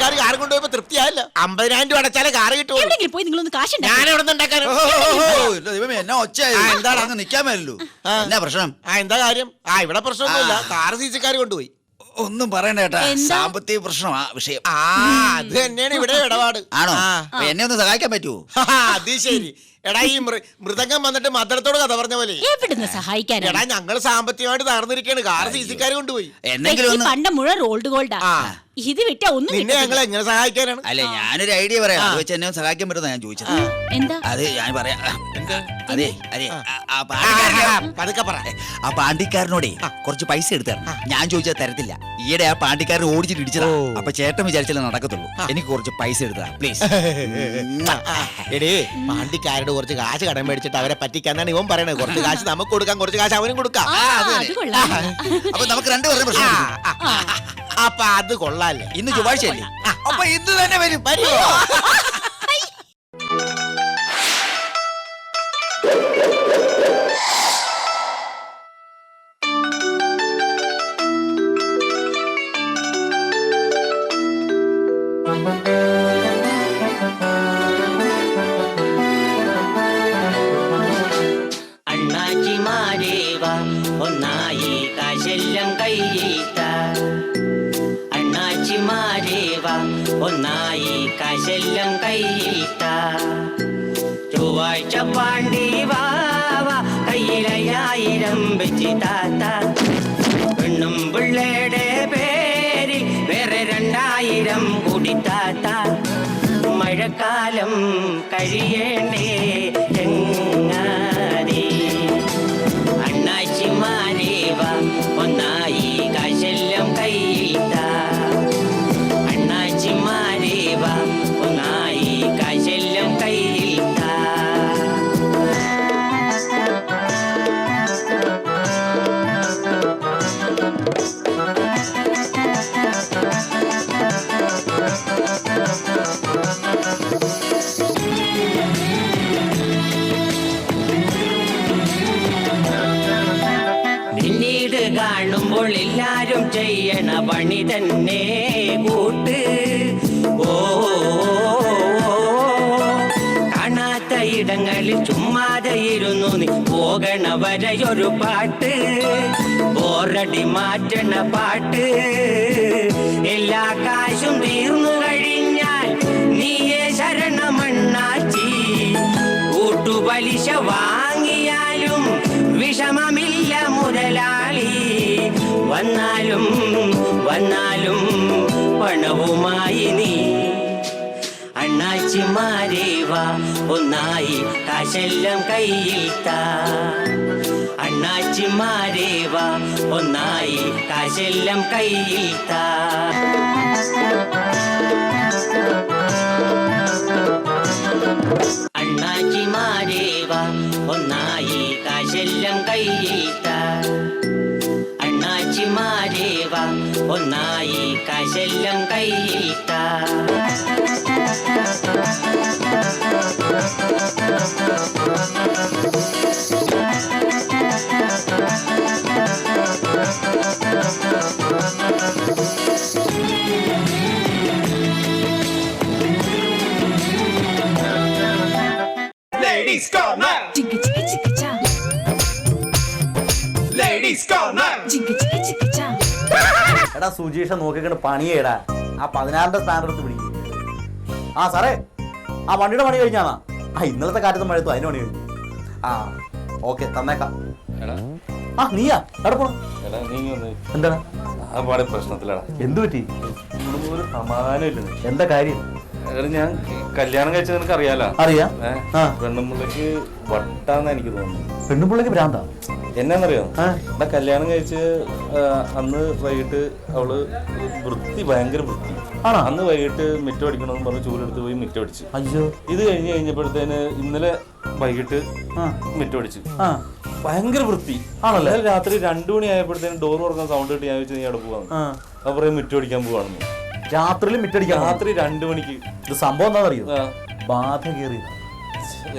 വീട്ടുകാർ കാർ കൊണ്ടുപോയപ്പോ തൃപ്തിയായല്ലോ. 50,000 രൂപ അടച്ചാലേ കാർ കിട്ടും. പോയി നിങ്ങളൊന്ന് കാശ് ഞാൻ എവിടെ നിന്ന് ഉണ്ടാക്കാനോ? എന്നാ ഒച്ച എന്താണ് അങ്ങ് നിക്കാൻ പറ്റല്ലോ? എന്നാ പ്രശ്നം? എന്താ കാര്യം? ഇവിടെ പ്രശ്നമൊന്നുമില്ല. കാർ സിസിക്കാർ കൊണ്ടുപോയി. ഒന്നും പറയണ്ട ചേട്ടാ, സാമ്പത്തിക പ്രശ്നമാ വിഷയം. അത് തന്നെയാണ് ഇവിടെ ഇടപാട്. ആണോ? എന്നെ ഒന്ന് സഹായിക്കാൻ പറ്റുമോ? അത് ശരി. എടാ ഈ മൃദംഗം വന്നിട്ട് മദ്രത്തോട് കഥ പറഞ്ഞ പോലെ എവിടുന്ന് സഹായിക്കാൻ? എടാ ഞങ്ങൾ സാമ്പത്തികമായിട്ട് തകർന്നിരിക്കുകയാണ്. കാർ സിസിക്കാർ കൊണ്ടുപോയി. പണ്ട മുഴുവൻ റോൾഡ് ഗോൾഡാ. ഇത് വിട്ട ഒന്നും നിന്നെ ഞങ്ങൾ എങ്ങനെ സഹായിക്കാനാണ്? അല്ല ഞാനൊരു ഐഡിയ പറയാം. അത് വെച്ച് എന്നെ സഹായിക്കാൻ പറ്റുന്ന ഞാൻ ചോദിച്ചത്. എന്താ? അത് ഞാൻ പറയാം. അതെ അതെ, പതുക്കെ പറ. ആ പാണ്ടിക്കാരനോടെ കുറച്ച് പൈസ എടുത്തു തരണം. ഞാൻ ചോദിച്ചാൽ തരത്തില്ല. ഈയിടെ ആ പാണ്ടിക്കാരൻ ഓടിച്ചിട്ട് ഇടിച്ചതാ. അപ്പൊ ചേട്ടൻ വിചാരിച്ചാലേ നടക്കത്തുള്ളൂ. എനിക്ക് കുറച്ച് പൈസ എടുത്താ പ്ലീസ്. എടേ, പാണ്ടിക്കാരോട് കുറച്ച് കാശ് കടം മേടിച്ചിട്ട് അവരെ പറ്റിക്കാന്നാണ് ഇവൻ പറയണത്. കുറച്ച് കാശ് നമുക്ക് കൊടുക്കാം, കുറച്ച് കാശ് അവനും കൊടുക്കാം. അപ്പൊ നമുക്ക് രണ്ടുപേരും പ്രശ്നം. അപ്പൊ അത് കൊള്ളാല്ലേ? ഇന്ന് ചൊവ്വാഴ്ചയല്ലേ? അപ്പൊ ഇന്ന് തന്നെ വരും. വരുമോ? അണ്ണാച്ചിമാരേവാ ഒന്നായി കാശെല്ലാം കയ്യിട്ട. അണ്ണാച്ചിമാരേവാ ഒന്നായി കാശെല്ലാം കയ്യിട്ട. ചൊവ്വാഴ്ച പാണ്ടി വാവാ കയ്യിലയ്യായിരം വെച്ച് താത്ത. പെണ്ണും പിള്ളയുടെ പേരിൽ വേറെ 2000 കൂടി താത്ത. മഴക്കാലം കഴിയണേ ചെങ്ങാതി. അണ്ണാച്ചിമാരേവാ ഒന്നായി കാശെല്ലാം കയ്യിട്ട. അണ്ണാച്ചിമാരേവാ ഒന്നായി കാശെല്ലാം കയ്യിട്ട. പിന്നീട് കാണുമ്പോൾ എല്ലാരും ചെയ്യണ പണി തന്നെ കൂട്ട്. ഓ കാണാത്ത ഇടങ്ങളിൽ ചുമ്മാതെ ഇരുന്നു നീ പോകണ വരെയൊരു പാട്ട്. ബോറടി മാറ്റണ പാട്ട്. എല്ലാ കാശും തീർന്നു കഴിഞ്ഞാൽ നീയേ ശരണമണ്ണാച്ചി. കൂട്ടുപലിശ വാങ്ങിയാലും വിഷമമില്ല മുതലാളി. വന്നാലും വന്നാലും പണവുമായി നീ. അണ്ണാച്ചിമാരേവാ ഒന്നായി കാശെല്ലാം കയ്യിട്ട. അണ്ണാച്ചിമാരേവാ ഒന്നായി കാശെല്ലാം കയ്യിട്ട. അണ്ണാച്ചിമാരേവാ ഒന്നായി കാശെല്ലാം കയ്യിട്ട. അണ്ണാച്ചിമാരേവാ ഒന്നായി കാശെല്ലാം കയ്യിട്ട. Ladies corner. Chicka chicka chicka cha. Ladies corner. Chicka chicka chicka cha. എടാ സുജീഷ നോക്കിക്കണ്ട് പണിയേടാ. ആ 16ന്റെ സ്ഥാനം എടുത്ത് പിടിക്കും. ആ സാറേ, ആ വണ്ടിയുടെ പണി കഴിഞ്ഞാന്നാ? ഇന്നലത്തെ കാറ്റത്ത് മഴയത്തു അതിന് പണി കഴിഞ്ഞു. ആ ഓക്കെ തന്നേക്കാം. ആ നീയാ എവിടെ പോണു? എന്താണ് പ്രശ്നത്തിലാടാ? എന്തു പറ്റി? ഒരു സമാനമില്ല. എന്താ കാര്യം? ഞാൻ കല്യാണം കഴിച്ചത് നിനക്ക് അറിയാലോ? അറിയാം. പെണ്ണുമ്പിള്ളക്ക് വട്ടാന്ന് എനിക്ക് തോന്നുന്നു. പെണ്ണുപിള്ളക്ക് ഭ്രാന്താ? എന്നാന്നറിയോ? കല്യാണം കഴിച്ച് അന്ന് വൈകിട്ട് അവള് ഭയങ്കര വൃത്തി. അന്ന് വൈകിട്ട് മിറ്റം അടിക്കണമെന്ന് പറഞ്ഞ് ചൂലെടുത്ത് പോയി മിറ്റം അടിച്ചു. അയ്യോ. ഇത് കഴിഞ്ഞപ്പോഴത്തേന് ഇന്നലെ വൈകിട്ട് മിറ്റം അടിച്ചു. ഭയങ്കര വൃത്തി ആണല്ലേ. രാത്രി 2 മണി ആയപ്പോഴത്തേനും ഡോർ തുറക്കാൻ സൗണ്ട് കിട്ടി. ഞാൻ വെച്ചാൽ നീ അവിടെ പോവാന്ന്. അപ്പൊ പറയും മിറ്റം അടിക്കാൻ പോവാണെന്ന്. രാത്രിയിൽ മിറ്റടിക്കാൻ? രാത്രി 2 മണിക്ക്. ഇത് സംഭവം എന്താണെന്നറിയോ? ബാധ കയറി.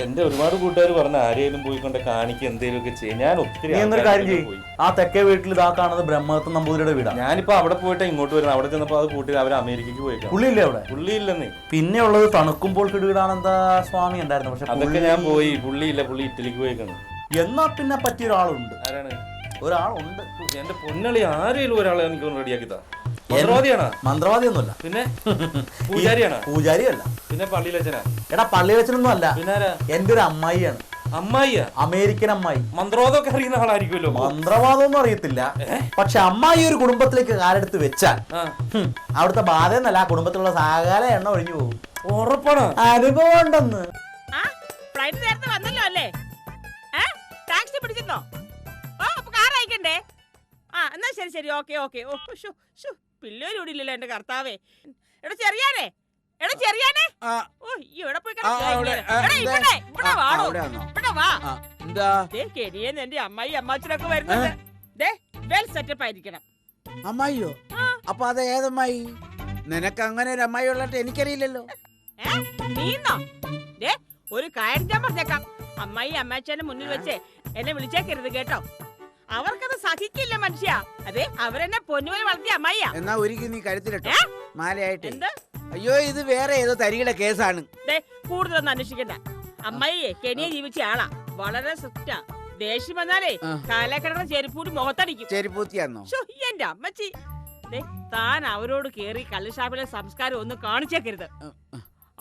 എന്റെ ഒരുപാട് കൂട്ടുകാർ പറഞ്ഞ ആരെയും പോയി കൊണ്ട് കാണിക്കുക എന്തെങ്കിലും ഒക്കെ ചെയ്യും. ഞാൻ ഒത്തിരി നീ എന്തൊരു കാര്യം ആൾക്കാരുടെ ചെയ്യും, പോയി. ആ തെക്കേ വീട്ടിൽ ഇതാ കാണുന്നത് ബ്രഹ്മദത്തൻ നമ്പൂതിരിയുടെ വീടാ. ഞാനിപ്പോ അവിടെ പോയിട്ട് ഇങ്ങോട്ട് വരുന്നത്. അവിടെ ചെന്നപ്പോ അത് കൂട്ടി അവർ അമേരിക്കക്ക് പോയിക്കാം. പുള്ളിയില്ലേ അവിടെ? പുള്ളിയില്ലെന്നേ. പിന്നെ ഉള്ളത് തണുക്കുമ്പോൾ കിടുകിടാനന്ദ സ്വാമി ഉണ്ടായിരുന്നു. പക്ഷെ അതൊക്കെ ഞാൻ പോയി. പുള്ളിയില്ല, പുള്ളി ഇറ്റലിക്ക് പോയിക്കാണ്. എന്നാ പിന്നെ പറ്റിയ ഒരാളുണ്ട്. ആരാണ്? ഒരാളുണ്ട്. എന്റെ പൊന്നളി, ആരെയും ഒരാളെ എനിക്ക് റെഡിയാക്കിത്താ. മന്ത്രവാദിയാണോ? മന്ത്രവാദിയൊന്നുമല്ല. പിന്നെ പൂജാരിയാണോ? പൂജാരിയല്ല. പിന്നെ പള്ളിയിലച്ചനാ? എടാ പള്ളിയിലച്ചനൊന്നും അല്ല, പിന്നെ ആരാ? എന്റെ ഒരു അമ്മായിയാണ്. അമ്മായിയാ? അമേരിക്കൻ അമ്മായി. മന്ത്രവാദമൊക്കെ അറിയുന്ന ആളായിരിക്കുമല്ലോ. മന്ത്രവാദമൊന്നും അറിയത്തില്ല, പക്ഷെ അമ്മായി ഒരു കുടുംബത്തിലേക്ക് കാലെടുത്ത് വെച്ചാൽ അവിടുത്തെ ബാധ എന്നല്ല, ആ കുടുംബത്തിലുള്ള സകല എണ്ണ ഒഴിഞ്ഞു പോകും. ഉറപ്പാണ്? അനുഭവം ഉണ്ടെന്ന്. ഫ്ലൈറ്റ് നേരത്തെ വന്നല്ലോ അല്ലേ? ടാക്സി പിടിച്ചിരുന്നോ? ഓ അപ്പൊ കാർ അയക്കണ്ടേ? ആ എന്നാ ശരി ശരി, ഓക്കെ ഓക്കെ. ഓ പിള്ളേരും ഇവിടെ ഇല്ലല്ലോ എന്റെ കർത്താവേ. എടാ ചെറിയാനേ, എടാ ചെറിയാനേ, ഓ ഇവിടെ പോയി കെനിയെന്ന് എന്റെ അമ്മായി അമ്മാച്ചനൊക്കെ വരുന്നുണ്ട്. വെൽ സെറ്റപ്പ് ആയിരിക്കണം. അമ്മായിയോ? അപ്പൊ അത് ഏതമ്മായി? നിനക്ക് അങ്ങനെ ഒരു അമ്മായി ഉള്ളിട്ട് എനിക്കറിയില്ലല്ലോ. നീന്നോ? ഒരു കാര്യം ഞാൻ പറഞ്ഞേക്കാം, അമ്മായി അമ്മാച്ചന്റെ മുന്നിൽ വെച്ച് എന്നെ വിളിച്ചേക്കരുത് കേട്ടോ. അവർക്കത് സഹിക്കില്ല മനുഷ്യ. അതെ, അവരെന്നെ പൊന്നുപോലെ വളർത്തിയ അമ്മായിയാ. എന്നാ ഒരിക്കൽ നീ കഴുത്തിലിട്ടോ മാലയായിട്ട്. എന്ത്? അയ്യോ, ഇത് വേറെ ഏതോ തരികിട കേസാണ്. കൂടുതലൊന്നും അന്വേഷിക്കണ്ട. അമ്മായിയെ കെനിയ ജീവിച്ച ആളാ, വളരെ സ്ട്രിക്റ്റാ. ദേഷ്യം വന്നാലേ കാലക്കിടന്ന ചെരുപ്പൂടി മുഖത്തടിക്കും. ചെരുപ്പൂത്തിയാന്നോ? എന്റെ അമ്മച്ചി, താൻ അവരോട് കേറി കള്ളുഷാപ്പിലെ സംസ്കാരം ഒന്നും കാണിച്ചേക്കരുത്.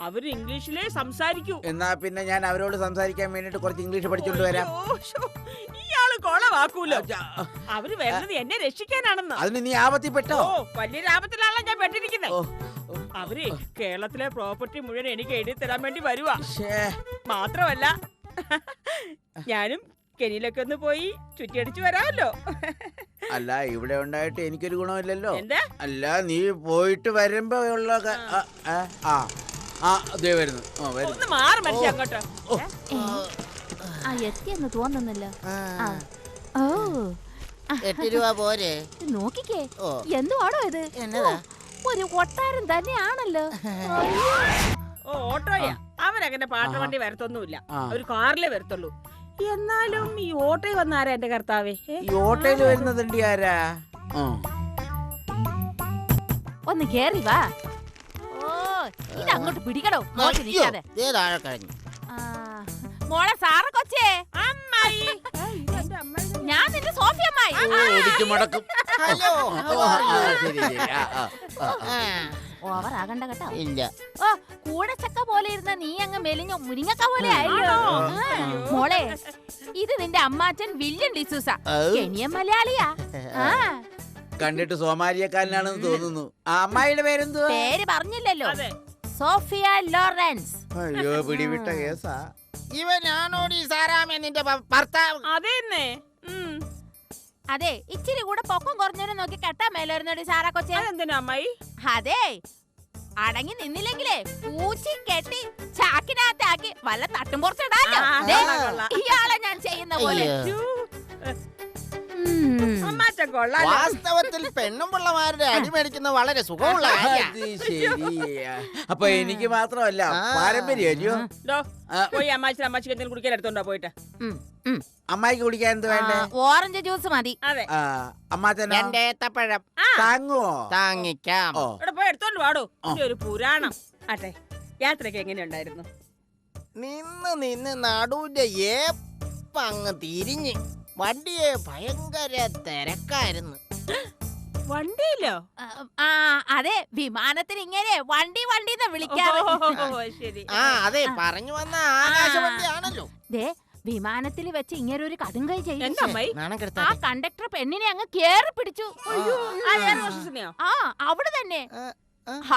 അവര് ഇംഗ്ലീഷിലേ സംസാരിക്കൂ. എന്നാ പിന്നെ ഞാൻ അവരോട് സംസാരിക്കാൻ വേണ്ടിട്ട് കുറച്ച് ഇംഗ്ലീഷ് പഠിച്ചോണ്ട് വരാം. ഇയാള് കൊളവാക്കൂലോ. അവര് വരുന്നത് എന്നെ രക്ഷിക്കാനാണെന്ന്. അതിന് നീ ആപത്തിപ്പെട്ടോ? വലിയൊരു ആപത്തിലാണല്ലോ ഞാൻ പെട്ടിരിക്കുന്നത്. അവര് കേരളത്തിലെ പ്രോപ്പർട്ടി മുഴുവൻ എനിക്ക് എഴുതി തരാൻ വേണ്ടി വരുവാ. മാത്രമല്ല ഞാനും കെനിയിലൊക്കെ ഒന്ന് പോയി ചുറ്റിയടിച്ചു വരാമല്ലോ. അല്ല, ഇവിടെ ഉണ്ടായിട്ട് എനിക്കൊരു ഗുണമില്ലല്ലോ. എന്താ? അല്ല, നീ പോയിട്ട് വരുമ്പോ ഉള്ള വരുന്നു. ഒന്ന് മാറി മനുഷ്യ അങ്ങോട്ട്. എത്തിയെന്ന് തോന്നുന്നില്ല. ഓ 8 രൂപ പോരെ? നോക്കിക്കേ, എന്തുവാണോ ഇത്? ഒരു കൊട്ടാരം തന്നെയാണല്ലോ. ഓട്ടോയാ? അവരങ്ങനെ പാട്ട വണ്ടി വരത്തൊന്നുമില്ല, ഒരു കാറിലേ വരത്തുള്ളൂ. എന്നാലും ഈ ഓട്ടോയിൽ വന്നാരാ എന്റെ കർത്താവേ? ഈ ഓട്ടോയിൽ വരുന്നതുണ്ട് ആരാ? ഒന്ന് കേറി വാ. ഓ, ഇതങ്ങോട്ട് പിടിക്കണോ? നോക്കി നിൽക്കാതെ. മോളെ സാറ കൊച്ചേ. അമ്മായി, ഞാൻ നിന്റെ സോഫി അമ്മായി. ഓവറാകണ്ട കേട്ടോ. ഇല്ല. ഓ, കൂടച്ചക്ക പോലെ ഇരുന്ന നീ അങ്ങ് മെലിഞ്ഞു മുരിങ്ങക്ക പോലെ ആയല്ലോ. മോളെ, ഇത് നിന്റെ അമ്മാച്ചൻ വില്യം ഡിസൂസ, കെനിയൻ മലയാളിയാ. കണ്ടിട്ട് സോമാലിയക്കാരനാണെന്ന് തോന്നുന്നു. ആ അമ്മായിയുടെ പേരെന്തോ? പേര് പറഞ്ഞില്ലല്ലോ. Sophia Lawrence. അയ്യോ, പിടിവിട്ട കേസാ. ഇവനാണോടി സാറാമേ നിന്റെ ഭർത്താവ്? അതെന്നെ. അതെ, ഇച്ചിരി കൂടെ പൊക്കം കുറഞ്ഞവരെ നോക്കി കെട്ടാൻ മേലായിരുന്നോടി സാറാ കൊച്ചേ. അതെന്തിനാ അമ്മായി? അതെ, അടങ്ങി നിന്നില്ലെങ്കിലേ പൂച്ചി കെട്ടി ചാക്കിനകത്താക്കി വല്ല തട്ടും പുറത്തിടാലോ. ഇയാളെ ഞാൻ ചെയ്യുന്ന പോലെ. വാസ്തവത്തിൽ പെണ്ണും പിള്ളമാരുടെ അടിമേടിക്കുന്ന വളരെ സുഖമുള്ള അപ്പൊ എനിക്ക് മാത്രമല്ല പാരമ്പര്യമല്ലോ. പോയി അമ്മാച്ചി അമ്മാച്ചിക്ക് എന്തെങ്കിലും കുടിക്കാൻ എടുത്തോണ്ടോ പോയിട്ട്. അമ്മായിക്ക് കുടിക്കാൻ എന്ത് വേണ്ടേ? ഓറഞ്ച് ജ്യൂസ് മതി. അതെ. അമ്മാച്ചനോ? ഏത്തപ്പഴം താങ്ങുവോ? താങ്ങിക്കാം. ഇവിടെ പോയി എടുത്തോണ്ട് വാടോ. ഒരു പുരാണം. ആട്ടെ, യാത്രയൊക്കെ എങ്ങനെയുണ്ടായിരുന്നു? നിന്ന് നടുവിന്റെ ഏപ്പങ്ങ് തിരിഞ്ഞ് വണ്ടിയെ ഭയങ്കര തിരക്കായിരുന്നു. വണ്ടിയിലോ? അതെ, വിമാനത്തിന് ഇങ്ങനെ വണ്ടി വണ്ടിന്ന് വിളിക്കാറ്. ശരി. അതെ, പറഞ്ഞു വന്ന ആകാശവണ്ടിയാണല്ലോ. വിമാനത്തിൽ വെച്ച് ഇങ്ങനെ ഒരു കടുങ്കൈ ചെയ്യും. ആ കണ്ടക്ടർ പെണ്ണിനെ അങ്ങ് കേറി പിടിച്ചു. അവള് തന്നെ.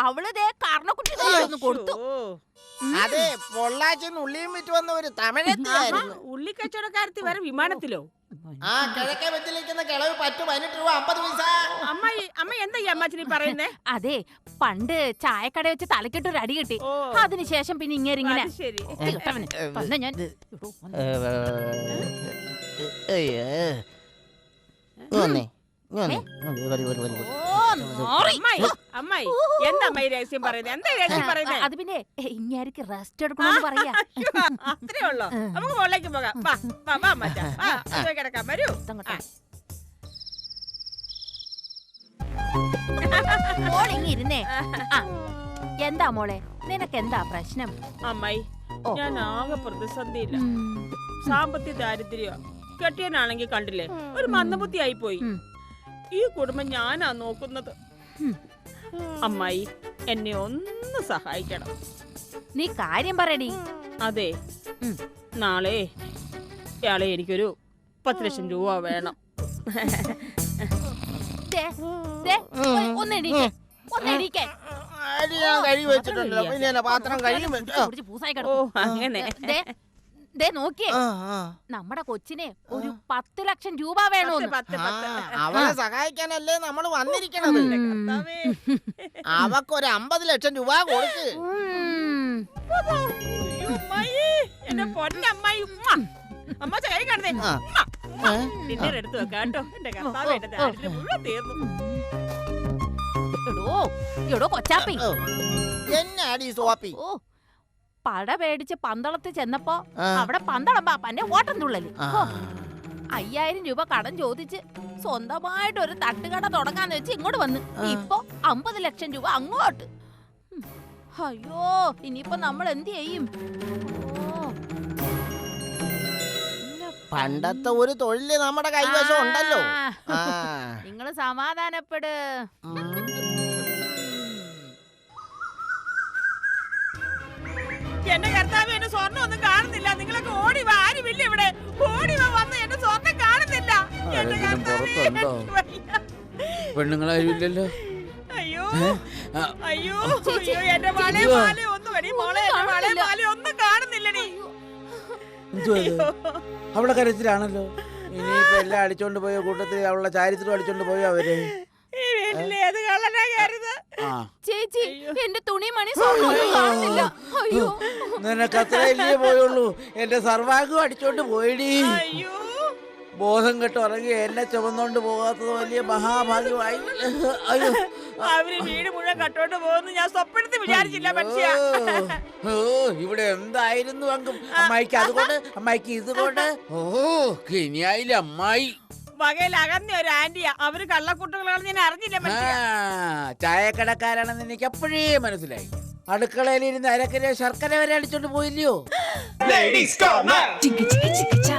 അവള് കർണക്കുട്ടി കൊടുത്തു. അതെ, പൊള്ളാച്ചിന്ന് ഉള്ളിയും വിറ്റ് വന്ന ഒരു തമിഴത്തിയായിരുന്നു. ഉള്ളി കച്ചവടക്കാരത്തി വരെ വിമാനത്തിലോ? കിഴക്കേ വെച്ചിലിരിക്കുന്ന കിളവ് 18 രൂപ 50 പൈസ. അമ്മ എന്താ ഈ അമ്മാച്ചി പറയുന്നേ? അതെ, പണ്ട് ചായക്കട വെച്ച് തലക്കിട്ടൊരു അടി കിട്ടി. അതിനുശേഷം പിന്നെ ഇങ്ങനെ ഞാൻ നോറി. അമ്മായി അമ്മായി എന്താ അമ്മായി രഹസ്യം പറയുന്നത്? എന്താ രഹസ്യം പറയുന്നത്? അത് പിന്നെ ഇങ്ങാർക്ക് റെസ്റ്റ് എടുക്കണമെന്ന് പറയാ. അത്രേ ഉള്ളോ? നമുക്ക് മുകളിലേക്ക് പോകാം. വാ വാ വാ മച്ചാ, വാ, പോയി കിടക്കാം. വരൂ. ഇതങ്ങോട്ട്. മോളിങ്ങി ഇരുന്നേ. ആ, എന്താ മോളെ, നിനക്ക് എന്താ പ്രശ്നം? അമ്മായി ഓ. ഞാൻ ആകെ പ്രതിസന്ധിയില്ല. സാമ്പത്തിക ദാരിദ്ര്യ. കെട്ടിയനാണെങ്കിൽ കണ്ടില്ലേ, ഒരു മന്ദബുദ്ധി ആയി പോയി. ഈ കുടുംബം ഞാനാ നോക്കുന്നത്. അമ്മായി എന്നെ ഒന്ന് സഹായിക്കണം. നീ കാര്യം പറയടി. അതെ, നാളെ ഇയാളെ എനിക്കൊരു 10 ലക്ഷം രൂപ വേണം. ദേ, ദേ, ഒന്നെണീക്ക്, ഒന്നെണീക്ക്. അരി ഞാൻ കഴുകി വെച്ചിട്ടുണ്ടല്ലോ, പിന്നെ എന്നാ പാത്രം കഴുകി വെച്ചോ? കുടിച്ച് പൂസായി ഓ കിടക്കും. അങ്ങനെ. ദേ, ദേ നോക്കിയേ, ആ, ആ. നമ്മുടെ കൊച്ചിനെ ഒരു 10 ലക്ഷം രൂപ വേണോന്ന്. 10. അവളെ സഹായിക്കാനല്ലേ നമ്മൾ വന്നിരിക്കണത്. കർത്താവേ. അവക്കൊരു 50 ലക്ഷം രൂപ കൊടുക്ക്. ഉം. അയ്യോ, അമ്മായി, എന്റെ പൊന്നമ്മായി. ഉമ്മ. അമ്മ കൈ കാണുന്നേ. ആ. ഡിന്നർ എടുത്തു വെക്കാം കേട്ടോ. എന്റെ കർത്താവേ, എന്റെ ദാരിദ്ര്യം മുഴുവൻ തീർന്നു. എടോ, എടോ കൊച്ചാപ്പി. എന്നാടി സോപ്പി? ഓ, പട പേടിച്ച് പന്തളത്ത് ചെന്നപ്പോ ആ. അവിടെ പന്തളം പാപ്പന്റെ ഓട്ടം തുള്ളല്. ആ. ഹോ, 5000 രൂപ കടം ചോദിച്ച് സ്വന്തമായിട്ട് ഒരു തട്ടുകട തുടങ്ങാന്ന് വെച്ച് ഇങ്ങോട്ട് വന്ന് ഇപ്പൊ 50 ലക്ഷം രൂപ അങ്ങോട്ട്. അയ്യോ, ഇനിയിപ്പോ നമ്മൾ എന്ത് ചെയ്യും? ഓ, പണ്ടത്തെ ഒരു തൊഴില് നമ്മുടെ കൈവശം ഉണ്ടല്ലോ. ആ. നിങ്ങള് സമാധാനപ്പെട്. എന്റെ കർത്താവ്, എന്റെ സ്വർണ്ണം ഒന്നും കാണുന്നില്ല. നിങ്ങളൊക്കെ ഓടി വാ. ആരുമില്ല ഇവിടെ. ഓടി വാ, വന്ന് എന്റെ സ്വർണ്ണം കാണുന്നില്ല. എന്റെ ആരെങ്കിലും കർത്താവേ, പുറത്തുണ്ടോ? എനിക്ക് വയ്യ. പെണ്ണുങ്ങളായില്ലല്ലോ. അയ്യോ ആ. അയ്യോ ചേച്ചി, അയ്യോ, എന്റെ വളെ ചേച്ചി. മാല ഒന്നും വടി മോളെ, എന്റെ വളെ കാണുന്നില്ല. മാല ഒന്നും കാണുന്നില്ലടി. എന്തുവാ ഇത്? അവളെ കരച്ചിലാണല്ലോ. ഇനിയിപ്പോ എല്ലാം അടിച്ചോണ്ട് പോയ കൂട്ടത്തിൽ അവളുടെ ചാരിത്രം അടിച്ചോണ്ട് പോയോ അവര്? ഈ വീട്ടിൽ ഏത് കള്ളനാ കയറുന്നത്? ആ, ചേച്ചി, എന്റെ തുണി മണി സ്വർണ്ണം ഒന്നും കാണുന്നില്ല. അയ്യോ, നിനക്ക് അത്രയല്ലേ പോയുള്ളൂ. എന്റെ സർവാംഗം അടിച്ചോണ്ട് പോയിടി. അയ്യോ, ബോധം കെട്ട് ഉറങ്ങി എന്നെ ചുമന്നോണ്ട് പോകാത്തത് വലിയ മഹാഭാഗ്യമായി. അയ്യോ, അവര് വീട് മുഴുവൻ കട്ടോണ്ട് പോകുന്നു ഞാൻ സ്വപ്നത്തിൽ വിചാരിച്ചില്ല മനുഷ്യ. ഓ, ഇവിടെ എന്തായിരുന്നു അങ്കും? അമ്മായിക്ക് അതുകൊണ്ട്, അമ്മായിക്ക് ഇതുകൊണ്ട്. ഓ, ഇനിയായില്ല അമ്മായി. വകയിൽ അകന്ന ഒരു ആന്റിയാ. അവര് കള്ളക്കൂട്ടുകളാണെന്ന് ഞാൻ അറിഞ്ഞില്ല മനുഷ്യ. ചായക്കടക്കാരാണെന്ന് എനിക്ക് അപ്പോഴേ മനസ്സിലായി. അടുക്കളയിൽ ഇരുന്ന് അരക്കര ശർക്കര വരെ അടിച്ചോണ്ട് പോയില്ലയോ? ചിക്ക ചിക്ക ചിക്ക ചാ.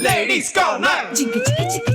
Ladies Corner! ചിക്ക ചിക്ക ചിക്ക